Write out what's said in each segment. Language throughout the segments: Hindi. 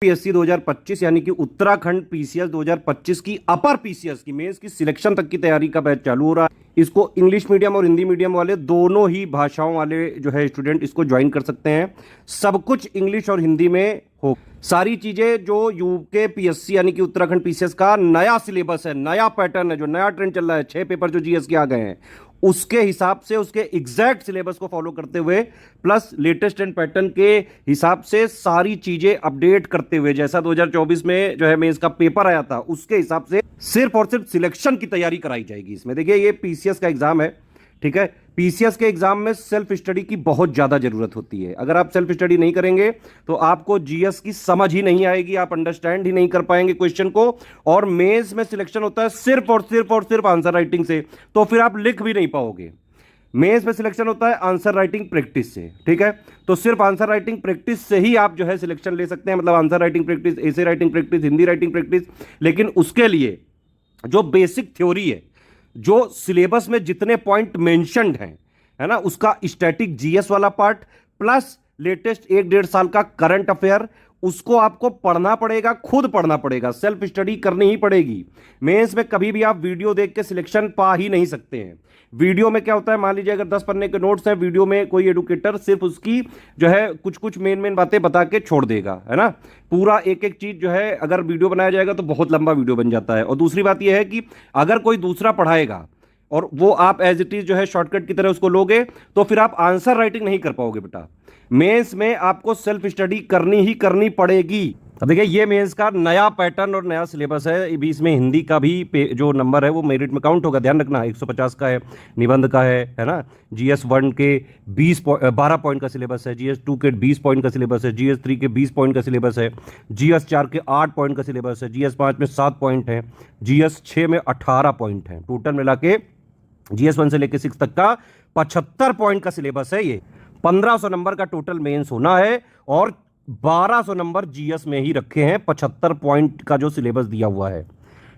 पीएससी 2025 यानी कि उत्तराखंड पीसीएस 2025 की अपर पीसीएस की मेंस की सिलेक्शन तक की तैयारी का बैच चालू हो रहा है। इसको इंग्लिश मीडियम और हिंदी मीडियम वाले दोनों ही भाषाओं वाले जो है स्टूडेंट इसको ज्वाइन कर सकते हैं। सब कुछ इंग्लिश और हिंदी में हो। सारी चीजें जो यूके पीएससी यानी कि उत्तराखंड पीसीएस का नया सिलेबस है, नया पैटर्न है, जो नया ट्रेंड चल रहा है, 6 पेपर जो जीएस के आ गए हैं उसके हिसाब से, उसके एग्जैक्ट सिलेबस को फॉलो करते हुए प्लस लेटेस्ट ट्रेंड पैटर्न के हिसाब से सारी चीजें अपडेट करते हुए, जैसा 2024 में जो है मेंस का पेपर आया था उसके हिसाब से सिर्फ और सिर्फ सिलेक्शन की तैयारी कराई जाएगी। इसमें देखिए ये पीसीएस का एग्जाम है, ठीक है। पीसीएस के एग्जाम में सेल्फ स्टडी की बहुत ज्यादा जरूरत होती है। अगर आप सेल्फ स्टडी नहीं करेंगे तो आपको जीएस की समझ ही नहीं आएगी, आप अंडरस्टैंड ही नहीं कर पाएंगे क्वेश्चन को। और मेंस में सिलेक्शन होता है सिर्फ और सिर्फ और सिर्फ आंसर राइटिंग से, तो फिर आप लिख भी नहीं पाओगे। मेंस में सिलेक्शन होता है आंसर राइटिंग प्रैक्टिस से, ठीक है। तो सिर्फ आंसर राइटिंग प्रैक्टिस से ही आप जो है सिलेक्शन ले सकते हैं, मतलब answer writing practice, essay writing practice, Hindi writing practice. लेकिन उसके लिए जो बेसिक थ्योरी है, जो सिलेबस में जितने पॉइंट मेंशन्ड हैं, है ना, उसका स्टैटिक जीएस वाला पार्ट प्लस लेटेस्ट 1-1.5 साल का करंट अफेयर, उसको आपको पढ़ना पड़ेगा, खुद पढ़ना पड़ेगा, सेल्फ स्टडी करनी ही पड़ेगी। मेंस में कभी भी आप वीडियो देख के सिलेक्शन पा ही नहीं सकते हैं। वीडियो में क्या होता है, मान लीजिए अगर 10 पन्ने के नोट्स हैं, वीडियो में कोई एडुकेटर सिर्फ उसकी जो है कुछ कुछ मेन बातें बता के छोड़ देगा, है ना। पूरा एक एक चीज जो है अगर वीडियो बनाया जाएगा तो बहुत लंबा वीडियो बन जाता है। और दूसरी बात यह है कि अगर कोई दूसरा पढ़ाएगा और वो आप एज इट इज जो है शॉर्टकट की तरह उसको लोगे तो फिर आप आंसर राइटिंग नहीं कर पाओगे बेटा। मेंस में आपको सेल्फ स्टडी करनी ही करनी पड़ेगी। अब देखिए ये मेंस का नया पैटर्न और नया सिलेबस है। बीच में हिंदी का भी जो नंबर है वो मेरिट में काउंट होगा, ध्यान रखना। 150 का है, निबंध का है ना। जीएस 1 के 12 पॉइंट का सिलेबस है, जीएस 2 के 20 पॉइंट का सिलेबस है, जीएस 3 के 20 पॉइंट का सिलेबस है, जीएस 4 के 8 पॉइंट का सिलेबस है, जीएस 5 में 7 पॉइंट है, जीएस 6 में 18 पॉइंट है। टोटल मिला के जीएस 1 से लेकर 6 तक का 75 पॉइंट का सिलेबस है। ये 1500 नंबर का टोटल मेंस होना है और 1200 नंबर जीएस में ही रखे हैं। 75 पॉइंट का जो सिलेबस दिया हुआ है,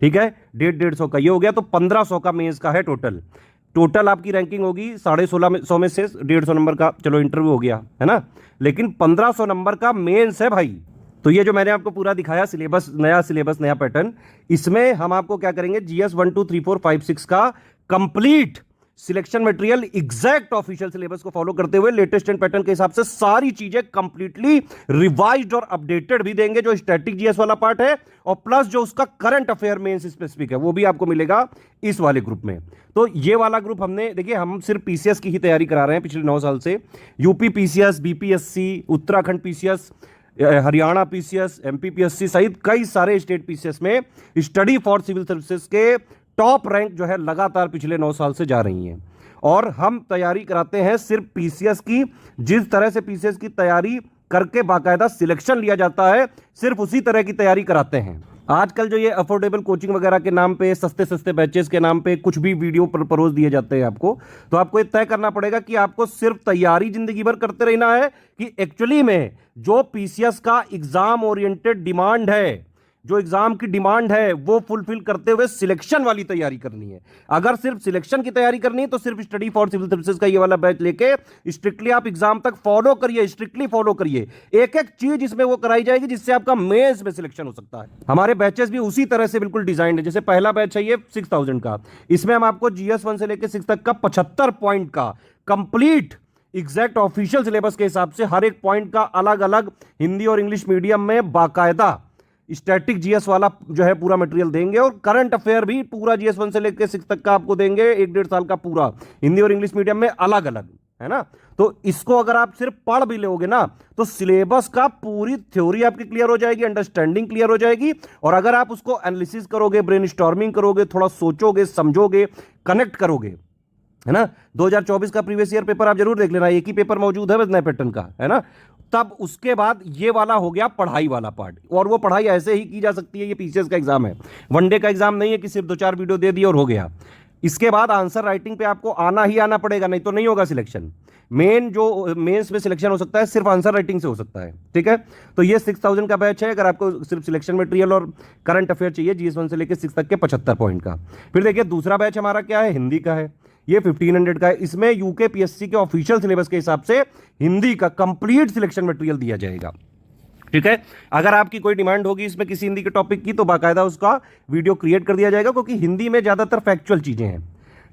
ठीक है। 150 का ये हो गया, तो 1500 का मेंस का है टोटल आपकी रैंकिंग होगी 1650 में से 150 नंबर का, चलो इंटरव्यू हो गया, है ना। लेकिन 1500 नंबर का मेंस है भाई। तो ये जो मैंने आपको पूरा दिखाया सिलेबस, नया पैटर्न, इसमें हम आपको क्या करेंगे, जीएस 1 2 3 4 5 6 का complete selection material exact official syllabus को फॉलो करते हुए लेटेस्ट एंड पैटर्न के हिसाब से सारी चीजें कंप्लीटली रिवाइज्ड और अपडेटेड भी देंगे। जो स्टैटिक जीएस वाला पार्ट है और प्लस जो उसका करंट अफेयर मेंस स्पेसिफिक है वो भी आपको मिलेगा इस वाले ग्रुप में। तो ये वाला ग्रुप हमने, देखिए हम सिर्फ पीसीएस की ही तैयारी करा रहे हैं पिछले 9 साल से। UP PCS, BPSC, Uttarakhand PCS, Haryana PCS, MP PSC सहित कई सारे स्टेट पीसीएस में स्टडी फॉर सिविल सर्विसेज के टॉप रैंक जो है लगातार पिछले 9 साल से जा रही हैं। और हम तैयारी कराते हैं सिर्फ पीसीएस की। जिस तरह से पीसीएस की तैयारी करके बाकायदा सिलेक्शन लिया जाता है, सिर्फ उसी तरह की तैयारी कराते हैं। आजकल जो ये अफोर्डेबल कोचिंग वगैरह के नाम पे, सस्ते सस्ते बैचेस के नाम पे कुछ भी वीडियो परोस दिए जाते हैं आपको, तो आपको ये तय करना पड़ेगा कि आपको सिर्फ तैयारी जिंदगी भर करते रहना है कि एक्चुअली में जो पीसीएस का एग्जाम ओरिएंटेड डिमांड है, जो एग्जाम की डिमांड है, वो फुलफिल करते हुए सिलेक्शन वाली तैयारी करनी है। अगर सिर्फ सिलेक्शन की तैयारी करनी है तो सिर्फ स्टडी फॉर सिविल सर्विसेज का ये वाला बैच लेके स्ट्रिक्टली आप एग्जाम तक फॉलो करिए, स्ट्रिक्टली फॉलो करिए। एक एक चीज इसमें वो कराई जाएगी जिससे आपका मेंस में सिलेक्शन हो सकता है। हमारे बैचेस भी उसी तरह से बिल्कुल डिजाइंड है। जैसे पहला बैच है ये 6000 का, इसमें हम आपको जीएस 1 से लेकर 6 तक का 75 पॉइंट का कंप्लीट एग्जैक्ट ऑफिशियल सिलेबस के हिसाब से हर एक पॉइंट का अलग अलग हिंदी और इंग्लिश मीडियम में बाकायदा स्टैटिक जीएस वाला जो है पूरा मटेरियल देंगे। और करंट अफेयर भी पूरा जीएस 1 से लेकर 6 तक का आपको देंगे, 1-1.5 साल का पूरा हिंदी और इंग्लिश मीडियम में अलग अलग, है ना। तो इसको अगर आप सिर्फ पढ़ भी लोगे ना तो सिलेबस का पूरी थ्योरी आपकी क्लियर हो जाएगी, अंडरस्टैंडिंग क्लियर हो जाएगी। और अगर आप उसको एनालिसिस करोगे, ब्रेनस्टॉर्मिंग करोगे, थोड़ा सोचोगे, समझोगे, कनेक्ट करोगे, है ना। 2024 का प्रीवियस ईयर पेपर आप जरूर देख लेना, एक ही पेपर मौजूद है बस नए पैटर्न का, है ना। तब उसके बाद ये वाला हो गया पढ़ाई वाला पार्ट। और वो पढ़ाई ऐसे ही की जा सकती है, ये पीसीएस का एग्जाम है, वनडे का एग्जाम नहीं है कि सिर्फ 2-4 वीडियो दे दिए और हो गया। इसके बाद आंसर राइटिंग पे आपको आना ही आना पड़ेगा, नहीं तो नहीं होगा सिलेक्शन। मेंस में सिलेक्शन हो सकता है सिर्फ आंसर राइटिंग से हो सकता है, ठीक है। तो ये 6000 का बैच है। अगर आपको सिर्फ सिलेक्शन मटेरियल और करंट अफेयर चाहिए जीएस 1 से लेकर 6 तक के 75 पॉइंट का। फिर देखिए दूसरा बैच हमारा क्या है, हिंदी का है। ये 1500 का है। इसमें यूके पीएससी के ऑफिशियल सिलेबस के हिसाब से हिंदी का कंप्लीट सिलेक्शन मटेरियल दिया जाएगा, ठीक है। अगर आपकी कोई डिमांड होगी इसमें किसी हिंदी के टॉपिक की, तो बाकायदा उसका वीडियो क्रिएट कर दिया जाएगा, क्योंकि हिंदी में ज़्यादातर फैक्चुअल चीज़ें हैं।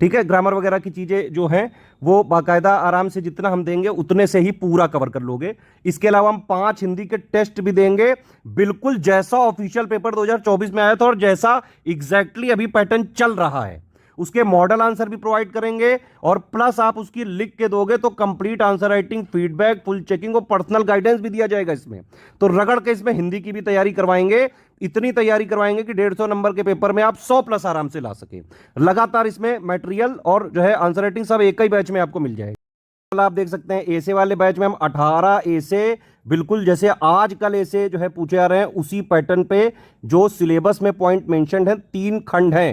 ठीक है, ग्रामर वगैरह की चीज़ें जो हैं वो बाकायदा आराम से जितना हम देंगे उतने से ही पूरा कवर कर लोगे। इसके अलावा हम 5 हिंदी के टेस्ट भी देंगे, बिल्कुल जैसा ऑफिशियल पेपर 2024 में आया था और जैसा एग्जैक्टली अभी पैटर्न चल रहा है। उसके मॉडल आंसर भी प्रोवाइड करेंगे, और प्लस आप उसकी लिख के दोगे तो complete answer writing, feedback, full checking और पर्सनल गाइडेंस भी दिया जाएगा इसमें। तो रगड़ के इसमें हिंदी की भी तैयारी करवाएंगे, इतनी तैयारी करवाएंगे कि 150 नंबर के पेपर में आप 100 प्लस आराम से ला सके। लगातार इसमें मटेरियल और जो है आंसर राइटिंग सब एक ही बैच में आपको मिल जाएगा। आप देख सकते हैं ऐसे वाले बैच में हम 18 ऐसे बिल्कुल जैसे आजकल ऐसे जो है पूछे जा रहे हैं उसी पैटर्न पे, जो सिलेबस में पॉइंट मेंशन्ड है, 3 खंड है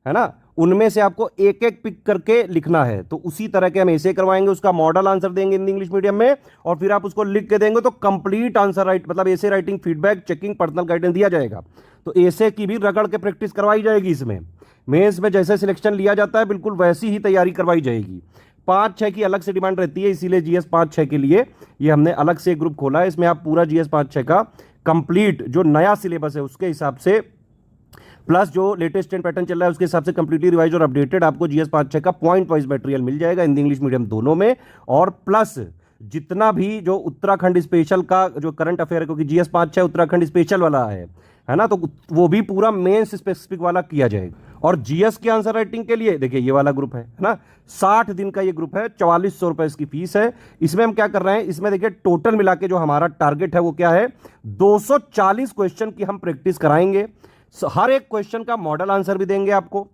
ना, उनमें से आपको एक एक पिक करके लिखना है। तो उसी तरह के हम ऐसे करवाएंगे, उसका मॉडल आंसर देंगे हिंदी इंग्लिश मीडियम में, और फिर आप उसको लिख के देंगे तो कंप्लीट आंसर राइट मतलब ऐसे writing, feedback, checking, personal guidance दिया जाएगा। तो ऐसे की भी रगड़ के प्रैक्टिस करवाई जाएगी इसमें। मेंस में जैसे सिलेक्शन लिया जाता है बिल्कुल वैसी ही तैयारी करवाई जाएगी। 5-6 की अलग से डिमांड रहती है, इसीलिए जीएस 5-6 के लिए ये हमने अलग से एक ग्रुप खोला है। इसमें आप पूरा जीएस 5-6 का कंप्लीट जो नया सिलेबस है उसके हिसाब से, प्लस जो लेटेस्ट ट्रेंड पैटर्न चल रहा है उसके हिसाब से कंप्लीटली रिवाइज और अपडेटेड आपको जीएस 5-6 का पॉइंट वाइज मटेरियल मिल जाएगा, हिंदी इंग्लिश मीडियम दोनों में। और प्लस जितना भी जो उत्तराखंड स्पेशल का जो करंट अफेयर है, क्योंकि जीएस 5-6 उत्तराखंड स्पेशल वाला है ना, तो वो भी पूरा मेंस स्पेसिफिक वाला किया जाएगा। और जीएस की आंसर राइटिंग के लिए देखिए ये वाला ग्रुप है ना, 60 दिन का ये ग्रुप है, 4400 रुपए इसकी फीस है। इसमें हम क्या कर रहे हैं, इसमें देखिए टोटल मिला के जो हमारा टारगेट है वो क्या है, 240 क्वेश्चन की हम प्रैक्टिस कराएंगे। हर एक क्वेश्चन का मॉडल आंसर भी देंगे आपको,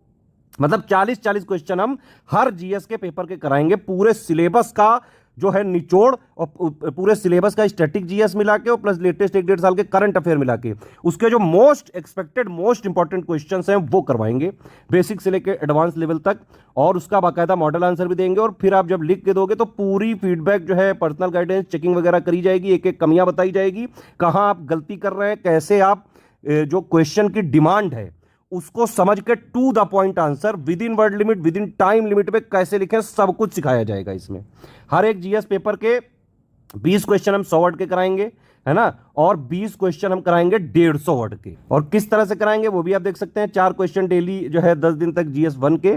मतलब 40-40 क्वेश्चन हम हर जीएस के पेपर के कराएंगे। पूरे सिलेबस का जो है निचोड़ और पूरे सिलेबस का स्टैटिक जीएस मिला के और प्लस लेटेस्ट 1-1.5 साल के करंट अफेयर मिला के उसके जो most expected most important questions हैं वो करवाएंगे, बेसिक से लेकर एडवांस लेवल तक। और उसका बाकायदा मॉडल आंसर भी देंगे, और फिर आप जब लिख के दोगे तो पूरी फीडबैक जो है, पर्सनल गाइडेंस, चेकिंग वगैरह करी जाएगी, एक एक कमियां बताई जाएगी, कहां आप गलती कर रहे हैं, कैसे आप जो क्वेश्चन की डिमांड है उसको समझ के to the point answer within word limit, within time limit में कैसे लिखें, सब कुछ सिखाया जाएगा इसमें। हर एक जीएस पेपर के 20 क्वेश्चन हम 100 वर्ड के कराएंगे, है ना, और 20 क्वेश्चन हम कराएंगे 150 वर्ड के। और किस तरह से कराएंगे वो भी आप देख सकते हैं। 4 क्वेश्चन डेली जो है 10 दिन तक जीएस 1 के,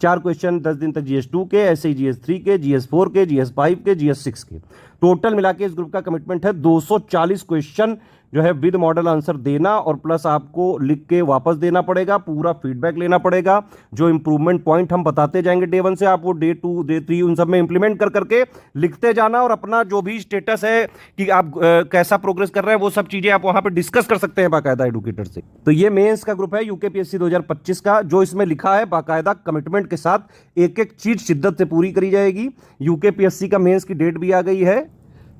4 क्वेश्चन 10 दिन तक जीएस 2 के, ऐसे ही जीएस 3 के, जीएस 4 के, जीएस 5 के, जीएस 6 के। टोटल मिला के इस ग्रुप का कमिटमेंट है 240 क्वेश्चन जो है विद मॉडल आंसर देना, और प्लस आपको लिख के वापस देना पड़ेगा, पूरा फीडबैक लेना पड़ेगा। जो इंप्रूवमेंट पॉइंट हम बताते जाएंगे डे 1 से, आप वो डे 2 डे 3 उन सब में इंप्लीमेंट कर करके लिखते जाना, और अपना जो भी स्टेटस है कि आप कैसा प्रोग्रेस कर रहे हैं वो सब चीजें आप वहां पे डिस्कस कर सकते हैं बाकायदा एडुकेटर से। तो ये मेंस का ग्रुप है यूकेपीएससी 2025 का, जो इसमें लिखा है बाकायदा कमिटमेंट के साथ एक एक चीज शिद्दत से पूरी करी जाएगी। यूकेपीएससी का मेंस की डेट भी आ गई है,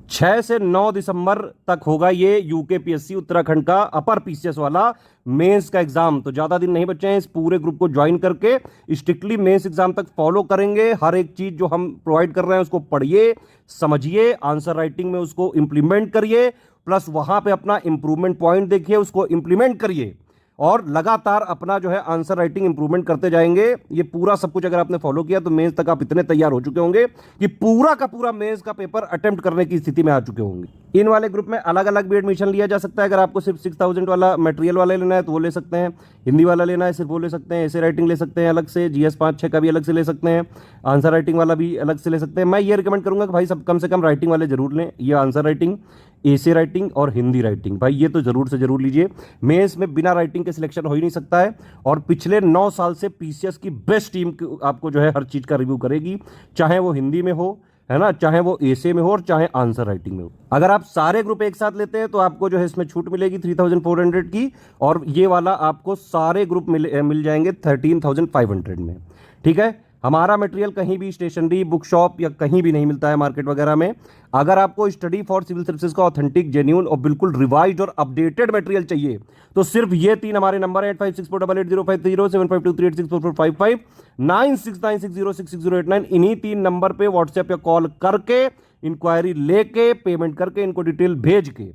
6 से 9 दिसंबर तक होगा ये यूकेपीएससी उत्तराखंड का अपर पीसीएस वाला मेंस का एग्जाम। तो ज्यादा दिन नहीं बचे हैं, इस पूरे ग्रुप को ज्वाइन करके स्ट्रिक्टली मेंस एग्जाम तक फॉलो करेंगे। हर एक चीज जो हम प्रोवाइड कर रहे हैं उसको पढ़िए, समझिए, आंसर राइटिंग में उसको इंप्लीमेंट करिए, प्लस वहां पे अपना इंप्रूवमेंट पॉइंट देखिए, उसको इंप्लीमेंट करिए, और लगातार अपना जो है आंसर राइटिंग इंप्रूवमेंट करते जाएंगे। ये पूरा सब कुछ अगर आपने फॉलो किया तो मेंस तक आप इतने तैयार हो चुके होंगे कि पूरा का पूरा मेंस का पेपर अटेम्प्ट करने की स्थिति में आ चुके होंगे। इन वाले ग्रुप में अलग अलग भी एडमिशन लिया जा सकता है। अगर आपको सिर्फ 6000 वाला मटेरियल वाला लेना है तो वो ले सकते हैं, हिंदी वाला लेना है सिर्फ वो ले सकते हैं, ऐसे राइटिंग ले सकते हैं अलग से, जीएस 5-6 का भी अलग से ले सकते हैं, आंसर राइटिंग वाला भी अलग से ले सकते हैं। मैं ये रिकमेंड करूंगा कि भाई सब कम से कम राइटिंग वाले जरूर लें, ये आंसर राइटिंग, एसे राइटिंग और हिंदी राइटिंग, भाई ये तो जरूर से जरूर लीजिए। मेंस में बिना राइटिंग के सिलेक्शन हो ही नहीं सकता है, और पिछले 9 साल से पीसीएस की बेस्ट टीम आपको जो है हर चीज का रिव्यू करेगी, चाहे वो हिंदी में हो, है ना, चाहे वो एसे में हो और चाहे आंसर राइटिंग में हो। अगर आप सारे ग्रुप एक साथ लेते हैं तो आपको जो है इसमें छूट मिलेगी 3400 की, और ये वाला आपको सारे ग्रुप मिल जाएंगे 13500 में। ठीक है, हमारा मटेरियल कहीं भी स्टेशनरी, बुक शॉप या कहीं भी नहीं मिलता है मार्केट वगैरह में। अगर आपको स्टडी फॉर सिविल सर्विसेज का ऑथेंटिक, जेन्युइन और बिल्कुल रिवाइज्ड और अपडेटेड मटेरियल चाहिए तो सिर्फ ये 3 हमारे नंबर है, 8564880530, 7523864455, 9696066089। इन्हीं 3 नंबर पे व्हाट्सएप या कॉल करके, इंक्वायरी लेके, पेमेंट करके, इनको डिटेल भेज के,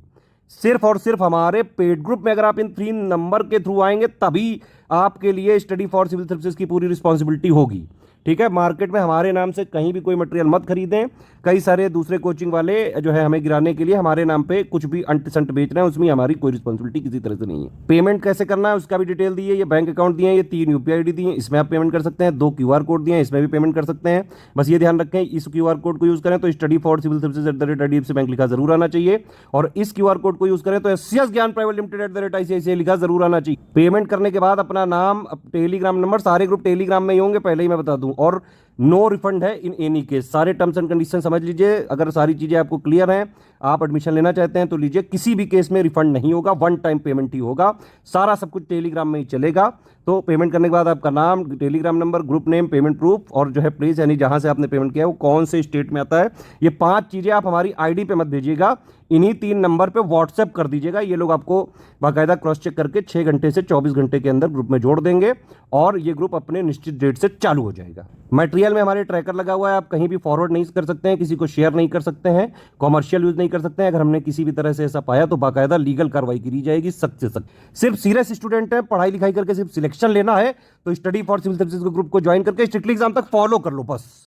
सिर्फ और सिर्फ हमारे पेड ग्रुप में अगर आप इन 3 नंबर के थ्रू आएंगे तभी आपके लिए स्टडी फॉर सिविल सर्विसेज की पूरी रिस्पॉन्सिबिलिटी होगी। ठीक है, मार्केट में हमारे नाम से कहीं भी कोई मटेरियल मत खरीदें, कई सारे दूसरे कोचिंग वाले जो है हमें गिराने के लिए हमारे नाम पे कुछ भी अंट संट बेच रहे हैं, उसमें हमारी कोई रिस्पॉन्सिबिलिटी किसी तरह से नहीं है। पेमेंट कैसे करना है उसका भी डिटेल दी है, ये बैंक अकाउंट दिए हैं, ये 3 यूपीआई आईडी दी है, इसमें आप पेमेंट कर सकते हैं, 2 क्यूआर कोड दिए हैं, इसमें भी पेमेंट कर सकते हैं। बस ये ध्यान रखें इस क्यूआर कोड को यूज करें तो study for civil services @IDFC bank लिखा जरूर आना चाहिए, और इस क्यूआर कोड को यूज करें तो एससीएस ज्ञान प्राइवेट लिमिटेड @ICICI लिखा जरूर आना चाहिए। पेमेंट करने के बाद अपना नाम, टेलीग्राम नंबर, सारे ग्रुप टेलीग्राम में ही होंगे पहले ही मैं बता दूं, और नो रिफंड है इन एनी केस। सारे टर्म्स एंड कंडीशन समझ लीजिए, अगर सारी चीजें आपको क्लियर हैं, आप एडमिशन लेना चाहते हैं तो लीजिए, किसी भी केस में रिफंड नहीं होगा, वन टाइम पेमेंट ही होगा, सारा सब कुछ टेलीग्राम में ही चलेगा। तो पेमेंट करने के बाद आपका नाम, Telegram number, group name, payment proof, और जो है प्लेस यानी जहां से आपने पेमेंट किया है वो कौन से स्टेट में आता है, ये 5 चीजें आप हमारी आईडी पे मत भेजिएगा, इन्हीं 3 नंबर पे व्हाट्सएप कर दीजिएगा। ये लोग आपको बाकायदा क्रॉस चेक करके 6 घंटे से 24 घंटे के अंदर ग्रुप में जोड़ देंगे, और ये ग्रुप अपने निश्चित डेट से चालू हो जाएगा। मटेरियल में हमारे ट्रैकर लगा हुआ है, आप कहीं भी फॉरवर्ड नहीं कर सकते हैं, किसी को शेयर नहीं कर सकते हैं, कॉमर्शियल यूज नहीं कर सकते हैं। अगर हमने किसी भी तरह से ऐसा पाया तो बाकायदा लीगल कार्रवाई की जाएगी, सख्त से सख्त। सिर्फ सीरियस स्टूडेंट है, पढ़ाई लिखाई करके सिर्फ सिलेक्शन लेना है, तो study for civil services group को ज्वाइन करके स्ट्रिक्टली एग्जाम तक फॉलो कर लो बस।